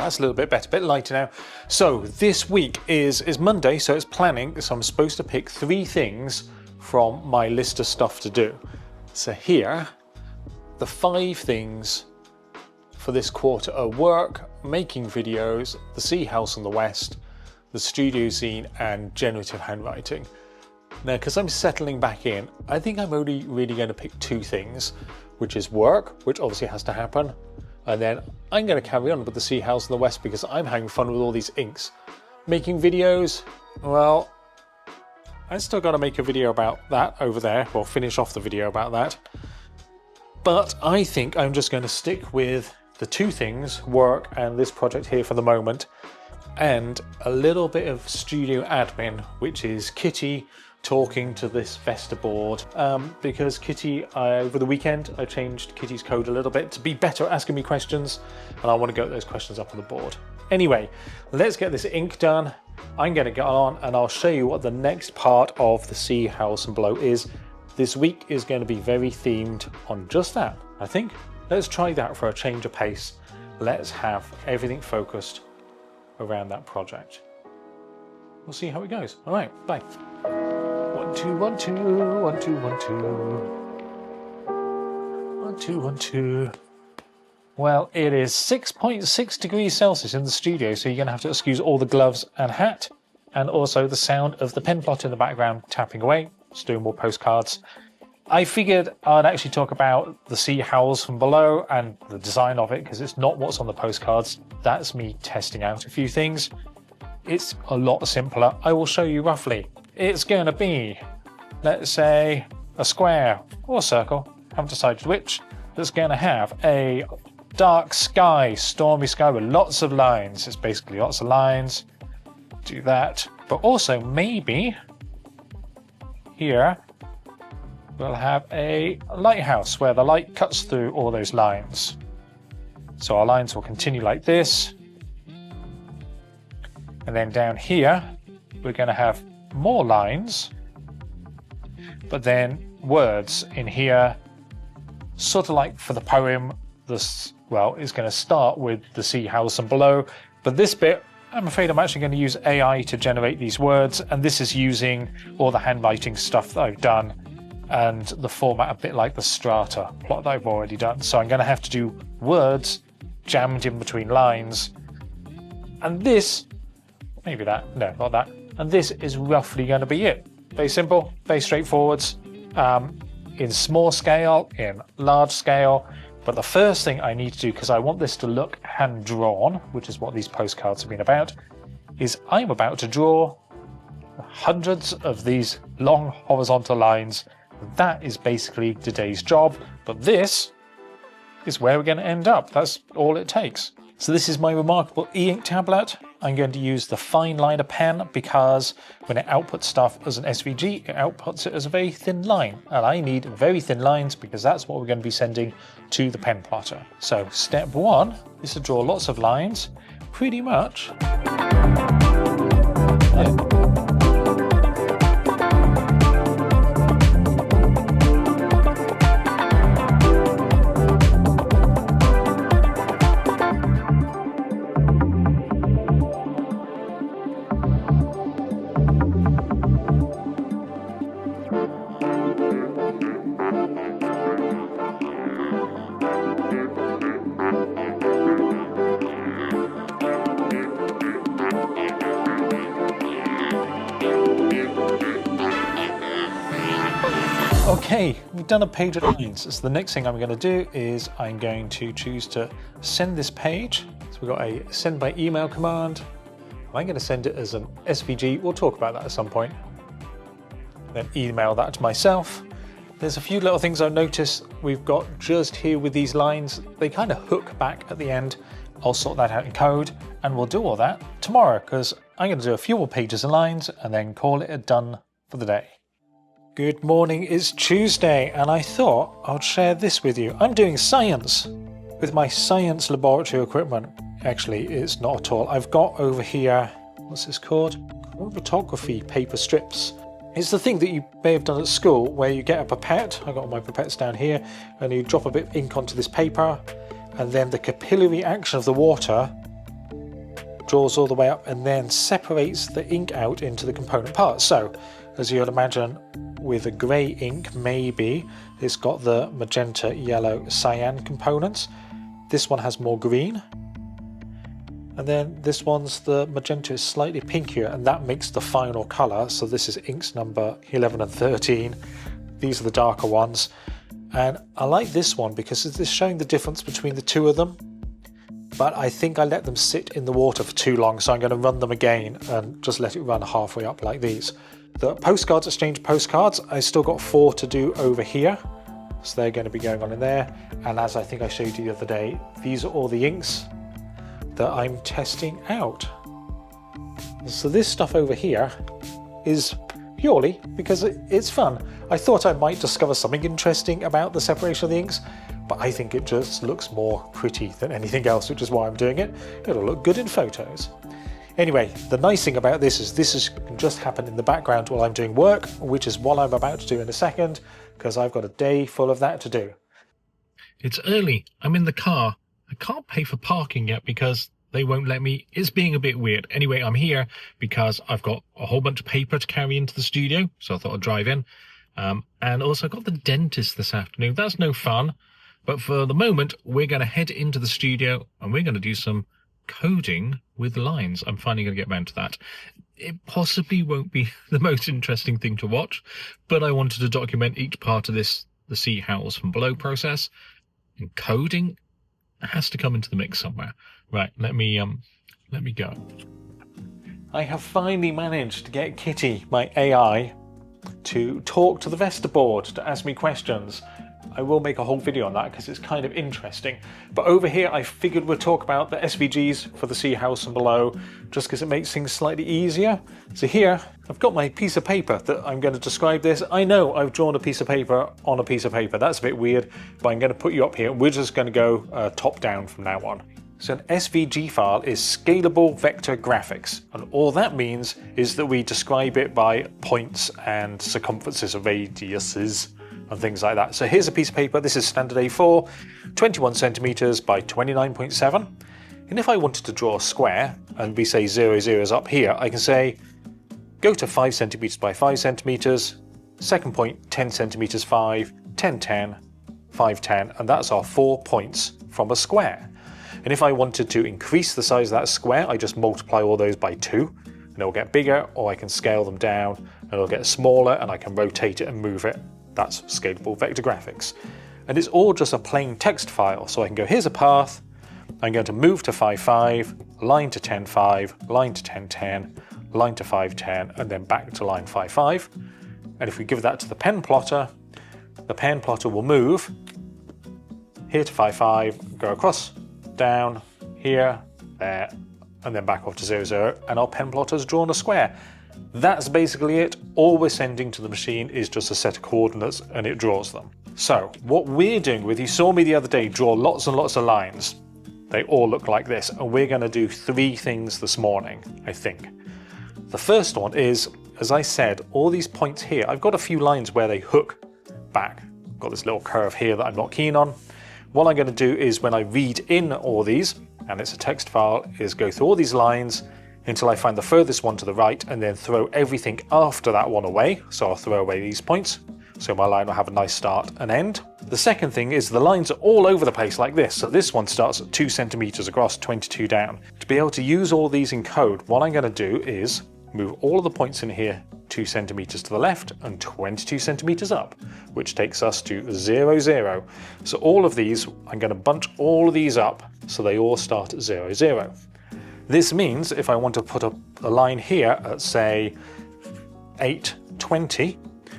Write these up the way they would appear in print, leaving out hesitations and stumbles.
that's a little bit better, a bit lighter now. So this week is Monday, so it's planning. So I'm supposed to pick 3 things from my list of stuff to do. So here, the 5 things for this quarter are work, making videos, the Sea House on the West, the studio zine, and generative handwriting. Now, because I'm settling back in, I think I'm only really going to pick 2 things, which is work, which obviously has to happen, and then I'm going to carry on with the Sea House in the West because I'm having fun with all these inks. Making videos, well, I still got to make a video about that over there, or finish off the video about that. But I think I'm just going to stick with the 2 things, work and this project here for the moment, and a little bit of studio admin, which is Kitty talking to this vestaboard, because Kitty, over the weekend, I changed Kitty's code a little bit to be better at asking me questions, and I want to get those questions up on the board. Anyway, let's get this ink done. I'm going to get on and I'll show you what the next part of the Sea House and Below is. This week is going to be very themed on just that, I think. Let's try that for a change of pace. Let's have everything focused around that project. We'll see how it goes. All right, bye. 1 2 1 2 1 2 1 2 1 2 1 2. Well, it is 6.6 degrees Celsius in the studio, so you're going to have to excuse all the gloves and hat, and also the sound of the pen plot in the background tapping away. Just doing more postcards. I figured I'd actually talk about the Sea House from Below and the design of it, because it's not what's on the postcards. That's me testing out a few things. It's a lot simpler. I will show you roughly. It's going to be, let's say, a square or a circle, haven't decided which, that's going to have a dark sky, stormy sky with lots of lines. It's basically lots of lines. Do that. But also maybe here we'll have a lighthouse where the light cuts through all those lines. So our lines will continue like this. And then down here, we're going to have more lines, but then words in here, sort of like for the poem. This, well, is going to start with the Sea House and Below, but this bit, I'm afraid I'm actually going to use AI to generate these words, and this is using all the handwriting stuff that I've done and the format a bit like the strata plot that I've already done. So I'm going to have to do words jammed in between lines, and this, maybe that, no, not that, and this is roughly going to be it. Very simple, very straightforward, in small scale, in large scale. But the first thing I need to do, because I want this to look hand-drawn, which is what these postcards have been about, is I'm about to draw hundreds of these long horizontal lines. That is basically today's job, but this is where we're going to end up. That's all it takes. So this is my remarkable e-ink tablet. I'm going to use the fine liner pen because when it outputs stuff as an SVG, it outputs it as a very thin line. And I need very thin lines because that's what we're going to be sending to the pen plotter. So step 1 is to draw lots of lines, pretty much. Okay, we've done a page of lines. So the next thing I'm going to do is I'm going to choose to send this page. So we've got a send by email command. I'm going to send it as an SVG. We'll talk about that at some point. Then email that to myself. There's a few little things I've noticed we've got just here with these lines. They kind of hook back at the end. I'll sort that out in code and we'll do all that tomorrow because I'm going to do a few more pages and lines and then call it a done for the day. Good morning, it's Tuesday and I thought I'd share this with you. I'm doing science with my science laboratory equipment. Actually, it's not at all. I've got over here, what's this called? Chromatography paper strips. It's the thing that you may have done at school where you get a pipette. I've got my pipettes down here and you drop a bit of ink onto this paper and then the capillary action of the water draws all the way up and then separates the ink out into the component parts. So, as you'd imagine, with a grey ink, maybe it's got the magenta, yellow, cyan components. This one has more green. And then this one's the magenta is slightly pinkier, and that makes the final colour. So this is inks number 11 and 13. These are the darker ones. And I like this one because it's showing the difference between the two of them. But I think I let them sit in the water for too long, so I'm going to run them again and just let it run halfway up like these. The postcards, exchange postcards, I still got 4 to do over here. So they're going to be going on in there. And as I think I showed you the other day, these are all the inks that I'm testing out. So this stuff over here is purely because it's fun. I thought I might discover something interesting about the separation of the inks, but I think it just looks more pretty than anything else, which is why I'm doing it. It'll look good in photos. Anyway, the nice thing about this can just happen in the background while I'm doing work, which is what I'm about to do in a second, because I've got a day full of that to do. It's early. I'm in the car. I can't pay for parking yet because they won't let me. It's being a bit weird. Anyway, I'm here because I've got a whole bunch of paper to carry into the studio, so I thought I'd drive in. And also I got the dentist this afternoon. That's no fun. But for the moment, we're going to head into the studio and we're going to do some coding with lines. I'm finally going to get around to that. It possibly won't be the most interesting thing to watch, but I wanted to document each part of this, the see hows from below process. And coding has to come into the mix somewhere. Right, let me go. I have finally managed to get Kitty, my AI, to talk to the vestaboard to ask me questions. I will make a whole video on that because it's kind of interesting. But over here I figured we'd talk about the SVGs for the see hows and below, just because it makes things slightly easier. So here I've got my piece of paper that I'm going to describe this. I know I've drawn a piece of paper on a piece of paper. That's a bit weird, but I'm going to put you up here. We're just going to go top down from now on. So an SVG file is scalable vector graphics, and all that means is that we describe it by points and circumferences or radiuses and things like that. So here's a piece of paper. This is standard A4, 21 centimeters by 29.7. And if I wanted to draw a square, and we say 0, 0 is up here, I can say, go to 5 centimeters by 5 centimeters, second point 10 centimeters 5, 10, 10, 5, 10, and that's our 4 points from a square. And if I wanted to increase the size of that square, I just multiply all those by 2, and it'll get bigger, or I can scale them down, and it'll get smaller, and I can rotate it and move it. That's scalable vector graphics. And it's all just a plain text file, so I can go, here's a path, I'm going to move to 5, 5, line to 10, 5, line to 10, 10, line to 5, 10, and then back to line 5, 5. And if we give that to the pen plotter will move here to 5, 5, go across, down, here, there, and then back off to 0, 0, and our pen plotter's drawn a square. That's basically it. All we're sending to the machine is just a set of coordinates and it draws them. So what we're doing with, you saw me the other day draw lots and lots of lines. They all look like this, and we're going to do 3 things this morning, I think. The first one is, as I said, all these points here, I've got a few lines where they hook back. I've got this little curve here that I'm not keen on. What I'm going to do is when I read in all these, and it's a text file, is go through all these lines until I find the furthest one to the right and then throw everything after that one away. So I'll throw away these points. So my line will have a nice start and end. The second thing is the lines are all over the place like this. So this one starts at 2 centimeters across, 22 down. To be able to use all these in code, what I'm going to do is move all of the points in here 2 centimeters to the left and 22 centimeters up, which takes us to 0, 0. So all of these, I'm going to bunch all of these up so they all start at 0, 0. This means if I want to put a line here at, say, 8, 20,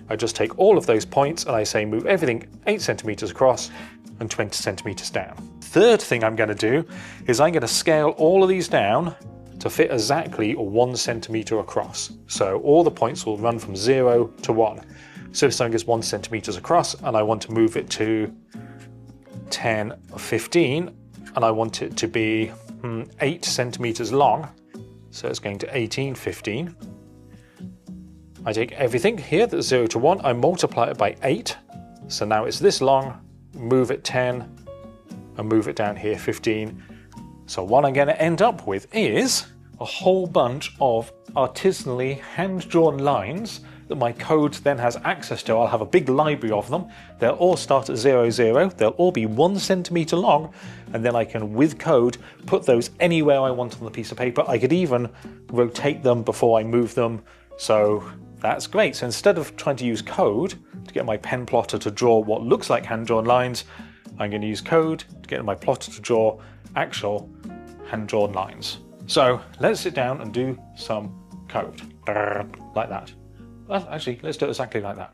I just take all of those points and I say move everything 8 centimeters across and 20 centimeters down. Third thing I'm going to do is I'm going to scale all of these down to fit exactly 1 centimeter across. So all the points will run from 0 to 1. So if something is 1 centimeters across and I want to move it to 10, 15, and I want it to be 8 centimeters long, so it's going to 18, 15. I take everything here that's 0 to 1, I multiply it by 8, so now it's this long, move it 10, and move it down here 15. So what I'm going to end up with is a whole bunch of artisanally hand-drawn lines that my code then has access to. I'll have a big library of them. They'll all start at 0, 0. They'll all be 1 centimeter long, and then I can, with code, put those anywhere I want on the piece of paper. I could even rotate them before I move them, so that's great. So instead of trying to use code to get my pen plotter to draw what looks like hand-drawn lines, I'm going to use code to get my plotter to draw actual hand-drawn lines. So let's sit down and do some code, like that. Well, actually, let's do it exactly like that.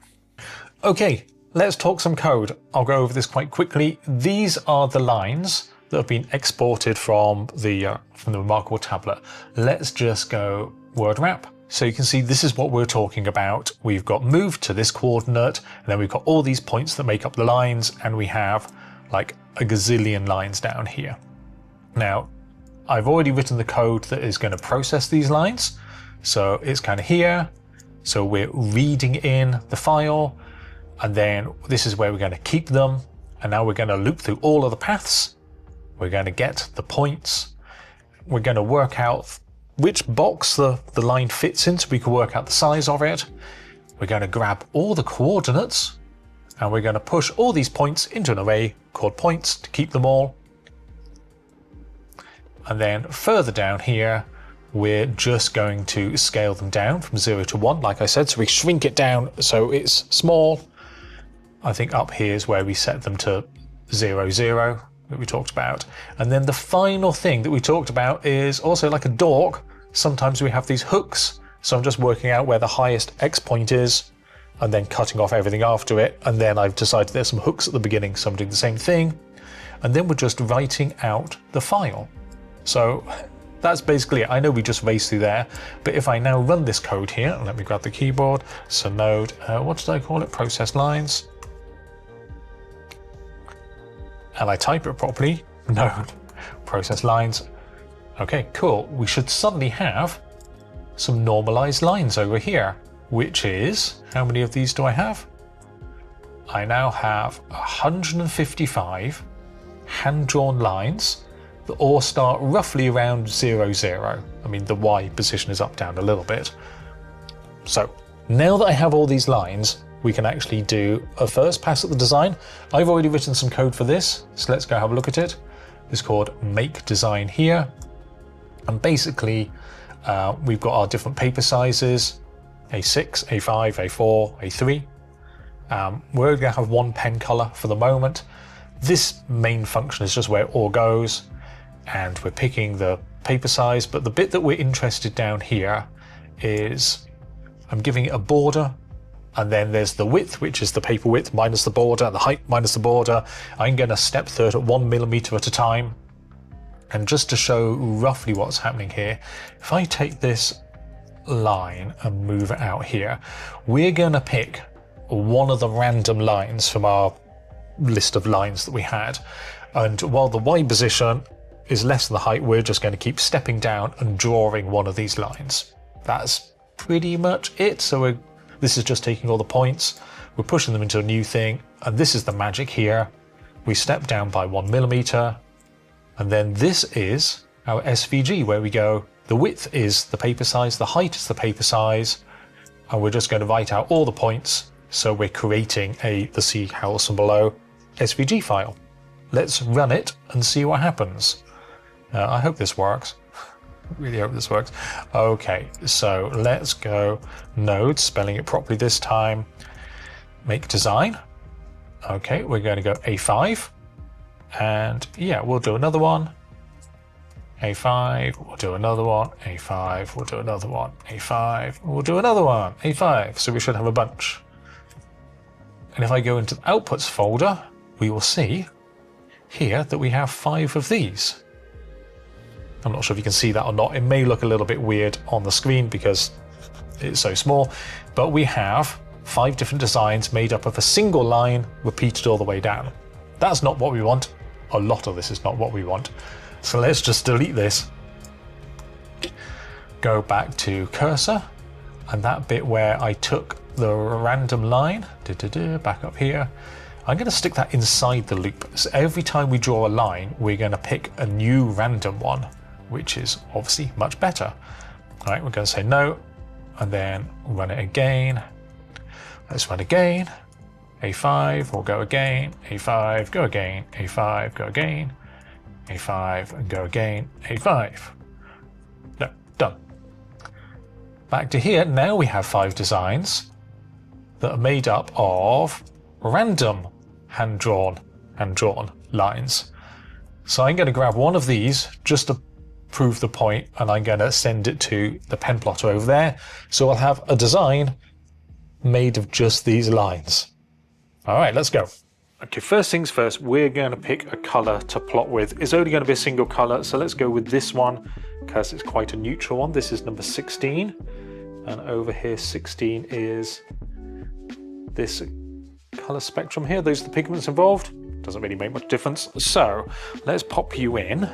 Okay, let's talk some code. I'll go over this quite quickly. These are the lines that have been exported from the Remarkable tablet. Let's just go word wrap. So you can see this is what we're talking about. We've got moved to this coordinate, and then we've got all these points that make up the lines, and we have like a gazillion lines down here. Now, I've already written the code that is going to process these lines. So it's kind of here. So we're reading in the file, and then this is where we're going to keep them. And now we're going to loop through all of the paths. We're going to get the points. We're going to work out which box the line fits in so we can work out the size of it. We're going to grab all the coordinates, and we're going to push all these points into an array called points to keep them all. And then further down here, we're just going to scale them down from 0 to 1, like I said. So we shrink it down so it's small. I think up here is where we set them to 0, 0 that we talked about. And then the final thing that we talked about is also like a dork. Sometimes we have these hooks. So I'm just working out where the highest X point is and then cutting off everything after it. And then I've decided there's some hooks at the beginning, so I'm doing the same thing. And then we're just writing out the file. So that's basically it. I know we just raced through there, but if I now run this code here, let me grab the keyboard. So node, what did I call it? Process lines. And I type it properly. Node, process lines. Okay, cool. We should suddenly have some normalized lines over here, which is, how many of these do I have? I now have 155 hand-drawn lines that all start roughly around 0, 0. I mean, the Y position is up, down a little bit. So now that I have all these lines, we can actually do a first pass at the design. I've already written some code for this, so let's go have a look at it. It's called make design here. And basically, we've got our different paper sizes, A6, A5, A4, A3. We're going to have one pen color for the moment. This main function is just where it all goes. And we're picking the paper size, but the bit that we're interested down here is I'm giving it a border, and then there's the width, which is the paper width minus the border, the height minus the border. I'm going to step through it at 1 millimeter at a time. And just to show roughly what's happening here, if I take this line and move it out here, we're going to pick one of the random lines from our list of lines that we had. And while the Y position is less than the height, we're just going to keep stepping down and drawing one of these lines. That's pretty much it. So this is just taking all the points, we're pushing them into a new thing, and this is the magic here. We step down by 1 millimeter, and then this is our SVG, where we go, the width is the paper size, the height is the paper size, and we're just going to write out all the points. So we're creating the see how awesome below SVG file. Let's run it and see what happens. I hope this works. I really hope this works. Okay, so let's go node, spelling it properly this time. Make design. Okay, we're going to go A5. And yeah, we'll do another one. A5, we'll do another one. A5, we'll do another one. A5, we'll do another one. A5, so we should have a bunch. And if I go into the outputs folder, we will see here that we have 5 of these. I'm not sure if you can see that or not. It may look a little bit weird on the screen because it's so small, but we have 5 different designs made up of a single line repeated all the way down. That's not what we want. A lot of this is not what we want. So let's just delete this. Go back to cursor, and that bit where I took the random line, back up here, I'm going to stick that inside the loop. So every time we draw a line, we're going to pick a new random one. which is obviously much better. All right, we're going to say no, and then run it again. Let's run again. A5, we'll go again. A5, go again. A5, go again. A5, and go again. A5. No, done. Back to here, now we have 5 designs that are made up of random hand-drawn lines. So I'm going to grab one of these just to prove the point, and I'm going to send it to the pen plotter over there. So I'll have a design made of just these lines. All right, let's go. Okay, first things first, we're going to pick a color to plot with. It's only going to be a single color, so let's go with this one because it's quite a neutral one. This is number 16, and over here 16 is this color spectrum here. Those are the pigments involved. Doesn't really make much difference. So let's pop you in.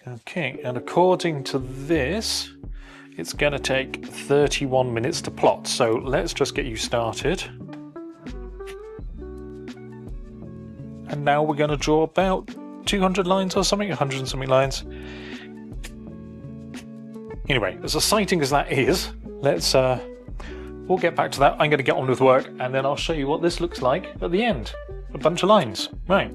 Okay, and according to this, it's going to take 31 minutes to plot. So let's just get you started. And now we're going to draw about 200 lines or something, 100 and something lines. Anyway, as exciting as that is, let's we'll get back to that. I'm going to get on with work, and then I'll show you what this looks like at the end. A bunch of lines. Right.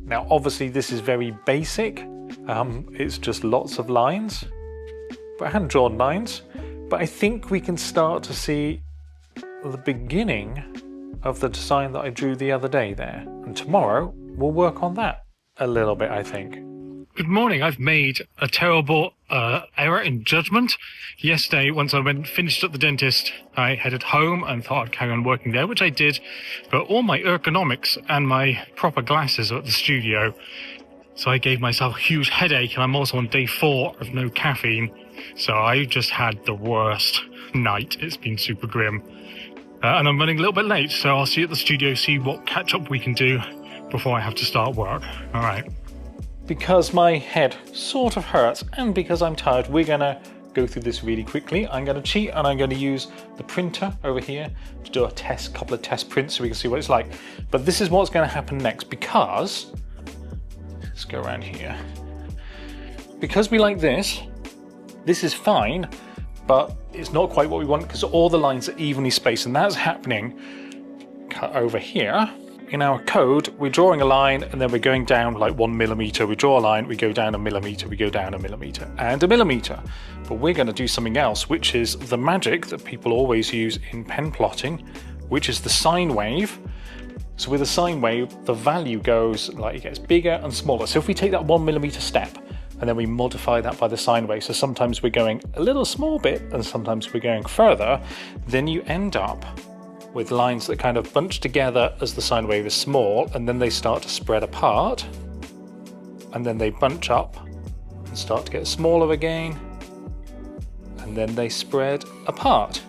Now, obviously, this is very basic. It's just lots of lines, but hand-drawn lines. But I think we can start to see the beginning of the design that I drew the other day there. And tomorrow, we'll work on that a little bit, I think. Good morning. I've made a terrible error in judgment. Yesterday, once I finished at the dentist, I headed home and thought I'd carry on working there, which I did. But all my ergonomics and my proper glasses are at the studio. So I gave myself a huge headache, and I'm also on day 4 of no caffeine. So I just had the worst night. It's been super grim. And I'm running a little bit late, so I'll see you at the studio, see what catch-up we can do before I have to start work. All right. Because my head sort of hurts and because I'm tired, we're going to go through this really quickly. I'm going to cheat, and I'm going to use the printer over here to do a couple of test prints so we can see what it's like. But this is what's going to happen next, because, let's go around here. Because we like this is fine, but it's not quite what we want because all the lines are evenly spaced, and that's happening over here. In our code, we're drawing a line and then we're going down like 1 millimeter. We draw a line, we go down a millimeter, we go down a millimeter and a millimeter. But we're going to do something else, which is the magic that people always use in pen plotting, which is the sine wave. So with a sine wave, the value goes like it gets bigger and smaller. So if we take that 1 millimeter step and then we modify that by the sine wave, so sometimes we're going a little small bit and sometimes we're going further, then you end up with lines that kind of bunch together as the sine wave is small, and then they start to spread apart, and then they bunch up and start to get smaller again, and then they spread apart.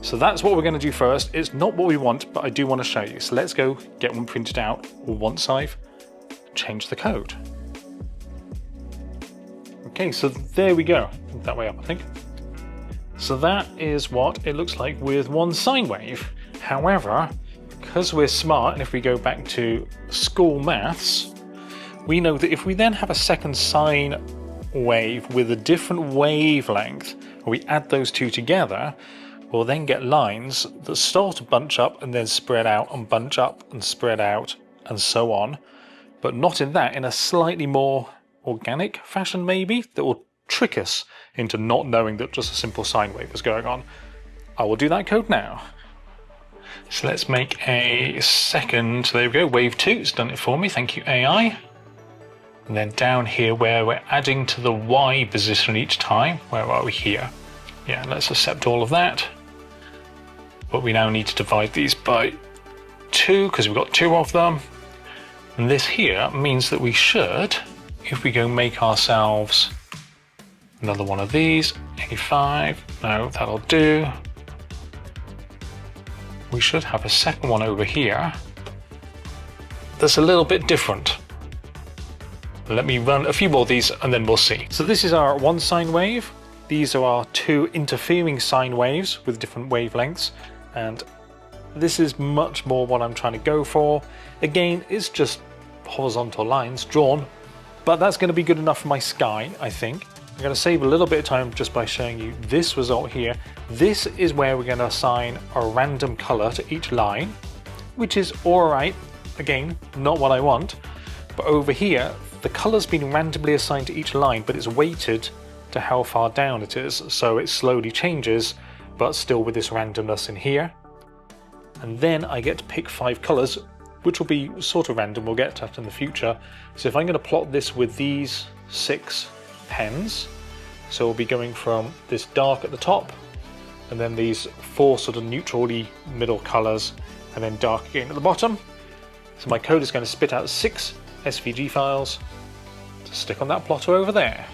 So that's what we're going to do first. It's not what we want, but I do want to show you. So let's go get one printed out once I've changed the code. Okay, so there we go. That way up, I think. So that is what it looks like with one sine wave. However, because we're smart, and if we go back to school maths, we know that if we then have a second sine wave with a different wavelength, or we add those two together, we'll then get lines that start to bunch up and then spread out and bunch up and spread out and so on, but not in a slightly more organic fashion maybe, that will trick us into not knowing that just a simple sine wave is going on. I will do that code now. So let's make a second, there we go, wave 2, it's done it for me, thank you AI. And then down here where we're adding to the Y position each time, where are we here? Yeah, let's accept all of that. But we now need to divide these by 2 because we've got 2 of them. And this here means that we should, if we go make ourselves another one of these, A5, no, that'll do. we should have a second one over here that's a little bit different. Let me run a few more of these and then we'll see. So this is our one sine wave. These are our two interfering sine waves with different wavelengths, and this is much more what I'm trying to go for. Again, it's just horizontal lines drawn, but that's going to be good enough for my sky, I think. I'm going to save a little bit of time just by showing you this result here. This is where we're going to assign a random color to each line, which is alright. Again, not what I want, but over here, the color's been randomly assigned to each line, but it's weighted to how far down it is, so it slowly changes, but still with this randomness in here. And then I get to pick 5 colors, which will be sort of random, we'll get to that in the future. So if I'm going to plot this with these 6 pens, so we'll be going from this dark at the top, and then these 4 sort of neutrally middle colors, and then dark again at the bottom. So my code is going to spit out 6 SVG files to stick on that plotter over there.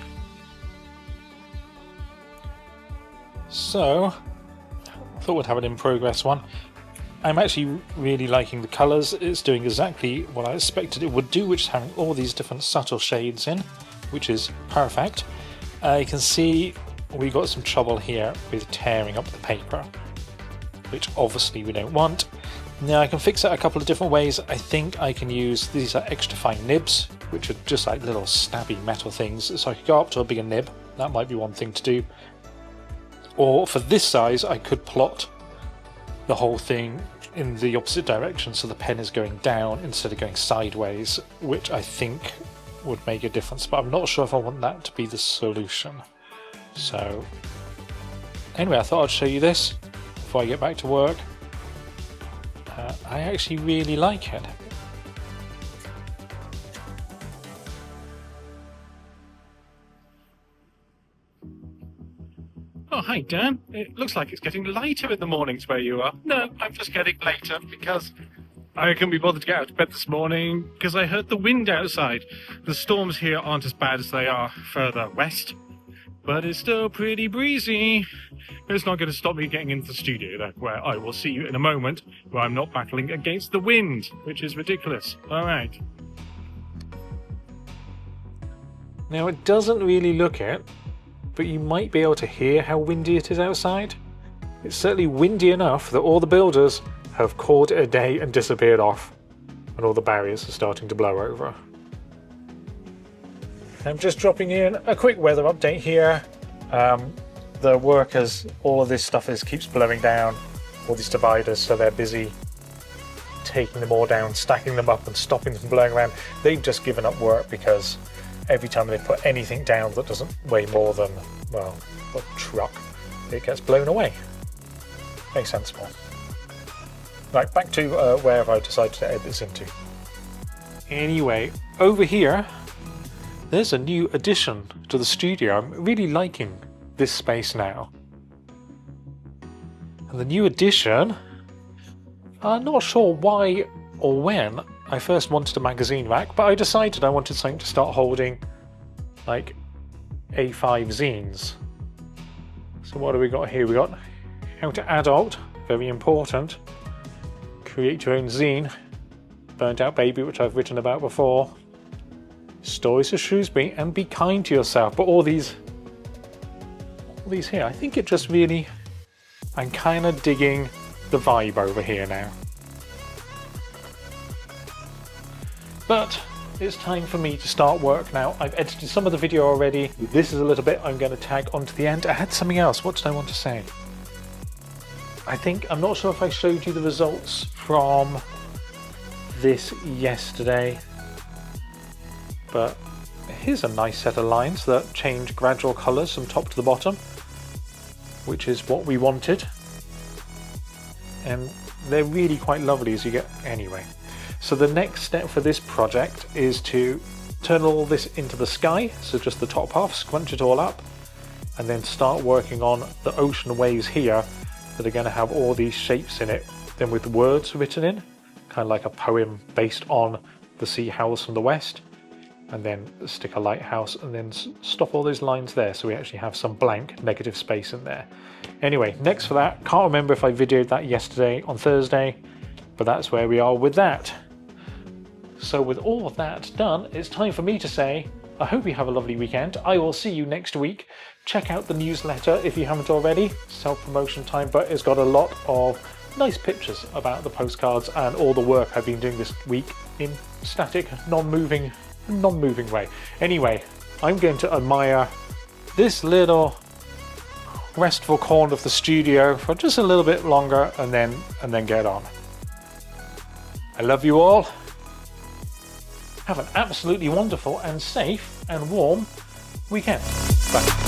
So, I thought we'd have an in progress one. I'm actually really liking the colours. It's doing exactly what I expected it would do, which is having all these different subtle shades in, which is perfect. You can see we got some trouble here with tearing up the paper, which obviously we don't want. Now I can fix that a couple of different ways. I think I can use, these are extra fine nibs, which are just like little stabby metal things, so I could go up to a bigger nib. That might be one thing to do. Or for this size, I could plot the whole thing in the opposite direction, so the pen is going down instead of going sideways, which I think would make a difference, but I'm not sure if I want that to be the solution. So anyway, I thought I'd show you this before I get back to work. I actually really like it. Oh, hi, Dan. It looks like it's getting lighter in the mornings where you are. No, I'm just getting later because I couldn't be bothered to get out of bed this morning because I heard the wind outside. The storms here aren't as bad as they are further west, but it's still pretty breezy. It's not going to stop me getting into the studio, though, where I will see you in a moment, where I'm not battling against the wind, which is ridiculous. All right. Now, it doesn't really look it, but you might be able to hear how windy it is outside. It's certainly windy enough that all the builders have called it a day and disappeared off, and all the barriers are starting to blow over. I'm just dropping in a quick weather update here. The workers, all of this stuff keeps blowing down, all these dividers, so they're busy taking them all down, stacking them up and stopping them from blowing around. They've just given up work because every time they put anything down that doesn't weigh more than, well, a truck, it gets blown away. Very sensible. Right, back to wherever I decided to edit this into. Anyway, over here, there's a new addition to the studio. I'm really liking this space now. And the new addition, I'm not sure why or when I first wanted a magazine rack, but I decided I wanted something to start holding like A5 zines. So what do we got here? We got how to adult, very important. Create your own zine, Burnt Out Baby, which I've written about before. Stories of Shrewsbury, and Be Kind to Yourself. But all these here, I think it just really, I'm kind of digging the vibe over here now. But it's time for me to start work now. I've edited some of the video already. This is a little bit I'm going to tag onto the end. I had something else. What did I want to say? I'm not sure if I showed you the results from this yesterday, but here's a nice set of lines that change gradual colours from top to the bottom, which is what we wanted, and they're really quite lovely as you get anyway. So the next step for this project is to turn all this into the sky, so just the top half, scrunch it all up, and then start working on the ocean waves here that are going to have all these shapes in it, then with words written in, kind of like a poem based on the sea howls from the west. and then stick a lighthouse, and then stop all those lines there so we actually have some blank negative space in there. Anyway, next for that, can't remember if I videoed that yesterday on Thursday, but that's where we are with that. So with all of that done, it's time for me to say, I hope you have a lovely weekend. I will see you next week. Check out the newsletter if you haven't already. Self-promotion time, but it's got a lot of nice pictures about the postcards and all the work I've been doing this week in static, non-moving way. Anyway, I'm going to admire this little restful corner of the studio for just a little bit longer and then get on. I love you all. Have an absolutely wonderful and safe and warm weekend. Bye.